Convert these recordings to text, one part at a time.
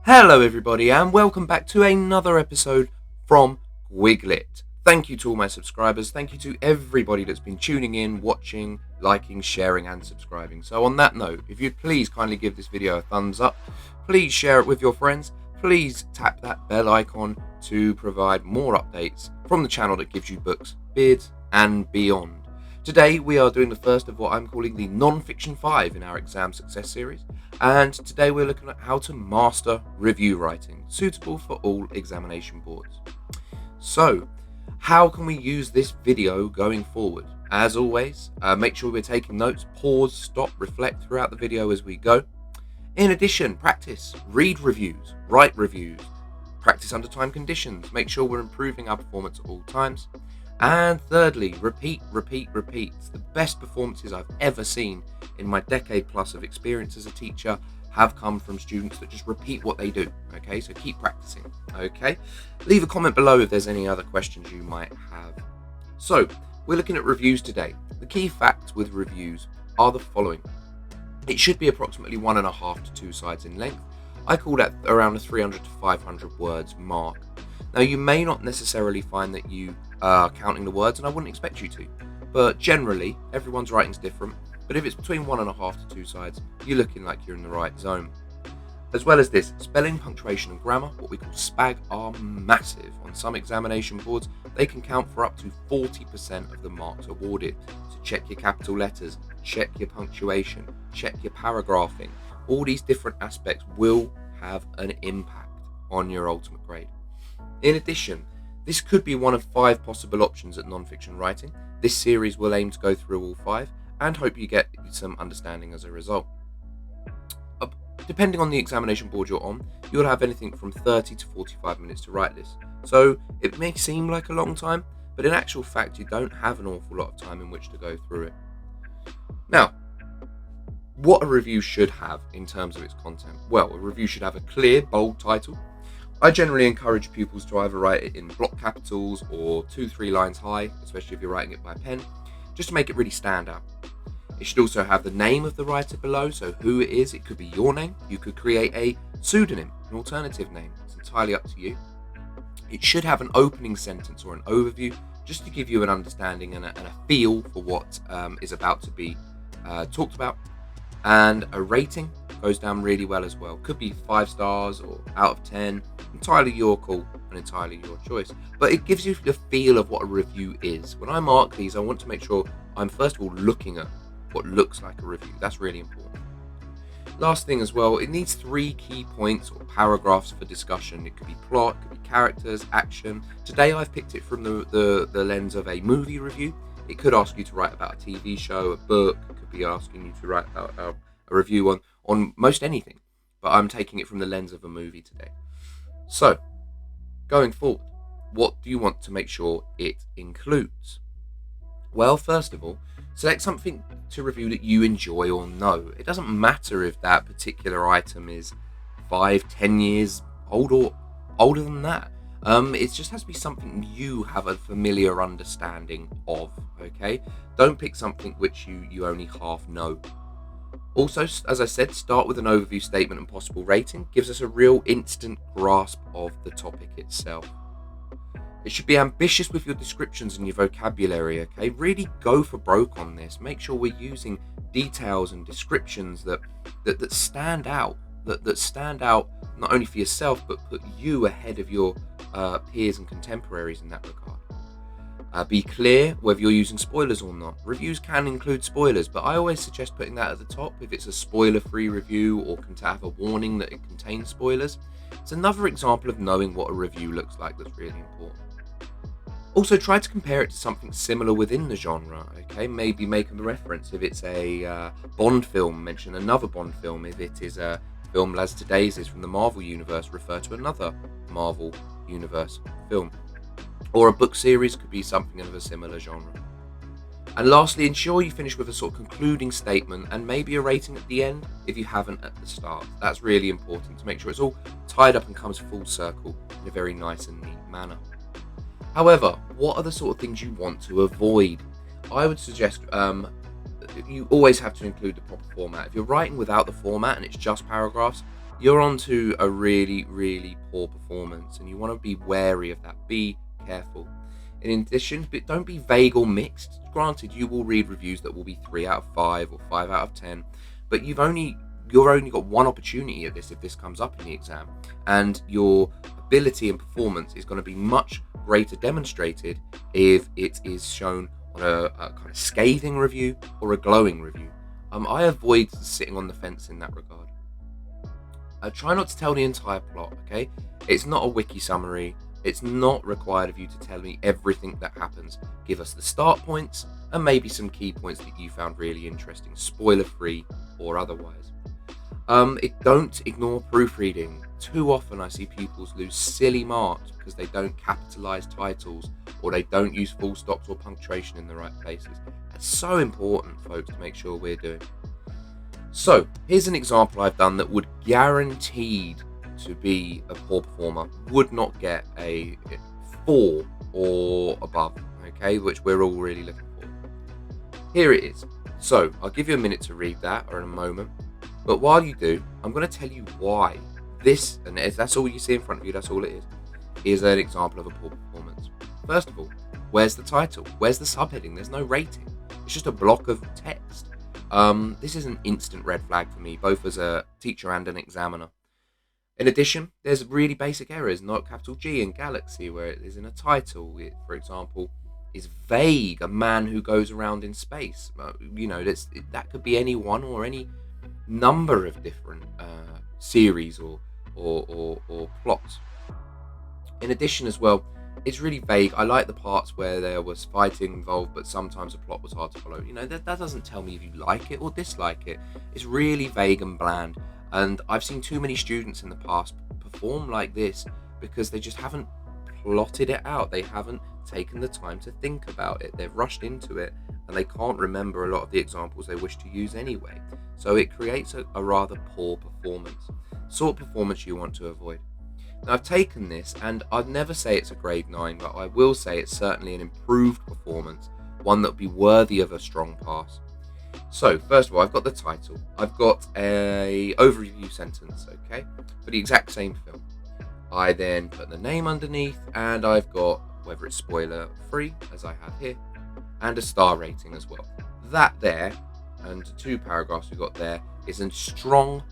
Hello everybody and welcome back to another episode from GuigLit. Thank you to all my subscribers, thank you to everybody that's been tuning in, watching, liking, sharing and subscribing. So on that note, if you'd please kindly give this video a thumbs up, please share it with your friends, please tap that bell icon to provide more updates from the channel that gives you books, beards and beyond. Today we are doing the first of what I'm calling the Non-Fiction 5 in our exam success series, and today we're looking at how to master review writing, suitable for all examination boards. So, how can we use this video going forward? As always, make sure we're taking notes, pause, stop, reflect throughout the video as we go. In addition, practice, read reviews, write reviews, practice under time conditions, make sure we're improving our performance at all times. And thirdly, repeat. The best performances I've ever seen in my decade plus of experience as a teacher have come from students that just repeat what they do. Okay, so keep practicing. Okay, leave a comment below if there's any other questions you might have. So we're looking at reviews today. The key facts with reviews are the following. It should be approximately 1.5 to 2 sides in length. I call that around a 300 to 500 words mark. Now, you may not necessarily find that you are counting the words, and I wouldn't expect you to, but generally, everyone's writing's different. But if it's between 1.5 to 2 sides, you're looking like you're in the right zone. As well as this, spelling, punctuation and grammar, what we call SPAG, are massive. On some examination boards, they can count for up to 40% of the marks awarded. So check your capital letters, check your punctuation, check your paragraphing. All these different aspects will have an impact on your ultimate grade. In addition, this could be one of 5 possible options at non-fiction writing. This series will aim to go through all 5 and hope you get some understanding as a result. Depending on the examination board you're on, you'll have anything from 30 to 45 minutes to write this. So it may seem like a long time, but in actual fact you don't have an awful lot of time in which to go through it. Now, what a review should have in terms of its content? Well, a review should have a clear, bold title. I generally encourage pupils to either write it in block capitals or 2-3 lines high, especially if you're writing it by pen, just to make it really stand out. It should also have the name of the writer below, so who it is. It could be your name. You could create a pseudonym, an alternative name. It's entirely up to you. It should have an opening sentence or an overview, just to give you an understanding and a feel for what is about to be talked about. And a rating goes down really well as well. Could be 5 stars or out of 10. Entirely your call and entirely your choice. But it gives you the feel of what a review is. When I mark these, I want to make sure I'm first of all looking at what looks like a review. That's really important. Last thing as well, it needs 3 key points or paragraphs for discussion. It could be plot, it could be characters, action. Today I've picked it from the lens of a movie review. It could ask you to write about a TV show, a book. It could be asking you to write about a review on most anything. But I'm taking it from the lens of a movie today. So, going forward, what do you want to make sure it includes? Well, first of all, select something to review that you enjoy or know. It doesn't matter if that particular item is 5-10 years old or older than that. It just has to be something you have a familiar understanding of, okay? Don't pick something which you only half know. Also, as I said, start with an overview statement and possible rating. Gives us a real instant grasp of the topic itself. It should be ambitious with your descriptions and your vocabulary, okay? Really go for broke on this. Make sure we're using details and descriptions that stand out, that stand out not only for yourself, but put you ahead of your peers and contemporaries in that regard. Be clear whether you're using spoilers or not. Reviews can include spoilers, but I always suggest putting that at the top if it's a spoiler-free review or can have a warning that it contains spoilers. It's another example of knowing what a review looks like that's really important. Also, try to compare it to something similar within the genre, okay? Maybe make a reference. If it's a Bond film, mention another Bond film. If it is a film, as today's is from the Marvel Universe, refer to another Marvel Universe film. Or a book series could be something of a similar genre. And lastly, ensure you finish with a sort of concluding statement and maybe a rating at the end if you haven't at the start. That's really important to make sure it's all tied up and comes full circle in a very nice and neat manner. However, what are the sort of things you want to avoid? I would suggest you always have to include the proper format. If you're writing without the format and it's just paragraphs, you're onto a really, really poor performance, and you want to be wary of that. Be careful. In addition, but don't be vague or mixed. Granted, you will read reviews that will be 3 out of 5 or 5 out of 10, but you're only got one opportunity at this if this comes up in the exam, and your ability and performance is going to be much greater demonstrated if it is shown on a kind of scathing review or a glowing review. I avoid sitting on the fence in that regard. Try not to tell the entire plot, okay? It's not a wiki summary. It's not required of you to tell me everything that happens. Give us the start points and maybe some key points that you found really interesting, spoiler-free or otherwise. Don't ignore proofreading. Too often I see pupils lose silly marks because they don't capitalize titles or they don't use full stops or punctuation in the right places. That's so important, folks, to make sure we're doing. So, here's an example I've done that would guaranteed to be a poor performer, would not get a 4 or above, okay, which we're all really looking for. Here it is. So, I'll give you a minute to read that, or in a moment, but while you do, I'm going to tell you why this, and that's all you see in front of you, that's all it is an example of a poor performance. First of all, where's the title? Where's the subheading? There's no rating. It's just a block of text. This is an instant red flag for me, both as a teacher and an examiner. In addition, there's really basic errors, not capital G in Galaxy, where it is in a title. It, for example, is vague, a man who goes around in space. That could be any one or any number of different series or plots. In addition as well, it's really vague. I like the parts where there was fighting involved, but sometimes the plot was hard to follow. That doesn't tell me if you like it or dislike it. It's really vague and bland. And I've seen too many students in the past perform like this because they just haven't plotted it out. They haven't taken the time to think about it. They've rushed into it and they can't remember a lot of the examples they wish to use anyway. So it creates a rather poor performance. Sort of performance you want to avoid. Now, I've taken this, and I'd never say it's a grade 9, but I will say it's certainly an improved performance, one that would be worthy of a strong pass. So, first of all, I've got the title. I've got a overview sentence, okay, for the exact same film. I then put the name underneath, and I've got, whether it's spoiler free, as I have here, and a star rating as well. That there, and 2 paragraphs we got there, is a strong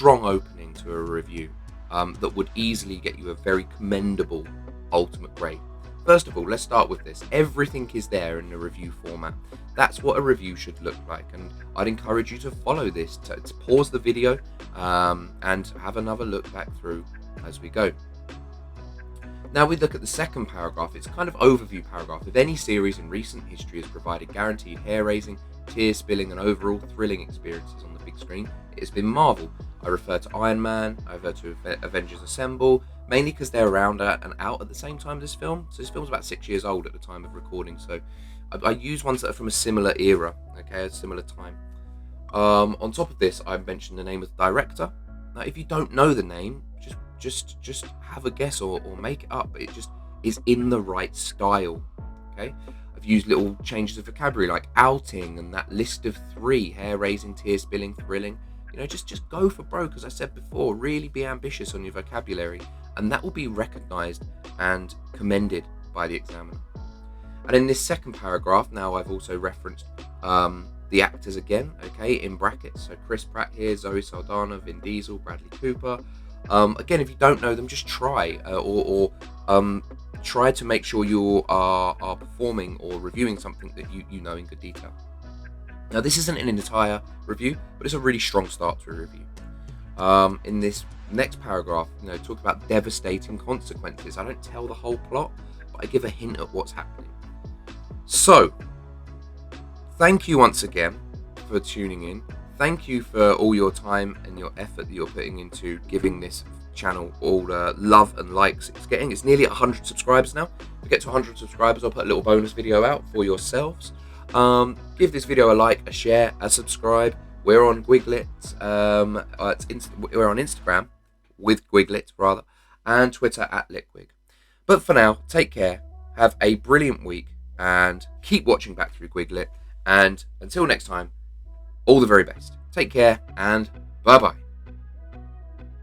opening to a review. That would easily get you a very commendable ultimate grade. First of all, let's start with this. Everything is there in the review format. That's what a review should look like, and I'd encourage you to follow this, to pause the video and have another look back through as we go. Now we look at the second paragraph. It's a kind of overview paragraph. If any series in recent history has provided guaranteed hair-raising, tear-spilling and overall thrilling experiences on the big screen, it has been Marvel. I refer to Iron Man, I refer to Avengers Assemble, mainly because they're around and out at the same time as this film. So this film's about 6 years old at the time of recording, so I use ones that are from a similar era, okay, a similar time. On top of this, I mentioned the name of the director. Now, if you don't know the name, just have a guess or make it up. It just is in the right style, okay? I've used little changes of vocabulary like outing and that list of 3, hair-raising, tear-spilling, thrilling. Just go for broke, as I said before. Really be ambitious on your vocabulary, and that will be recognised and commended by the examiner. And in this second paragraph, now I've also referenced the actors again, okay, in brackets. So Chris Pratt here, Zoe Saldana, Vin Diesel, Bradley Cooper. Again, if you don't know them, just try or try to make sure you are performing or reviewing something that you know in good detail. Now, this isn't an entire review, but it's a really strong start to a review. In this next paragraph, talk about devastating consequences. I don't tell the whole plot, but I give a hint at what's happening. So, thank you once again for tuning in. Thank you for all your time and your effort that you're putting into giving this channel all the love and likes it's getting. It's nearly 100 subscribers now. If we get to 100 subscribers, I'll put a little bonus video out for yourselves. Give this video a like, a share, a subscribe. We're on GuigLit. We're on Instagram with GuigLit rather, and Twitter @LitGuig. But for now, take care. Have a brilliant week and keep watching back through GuigLit. And until next time, all the very best. Take care and bye bye.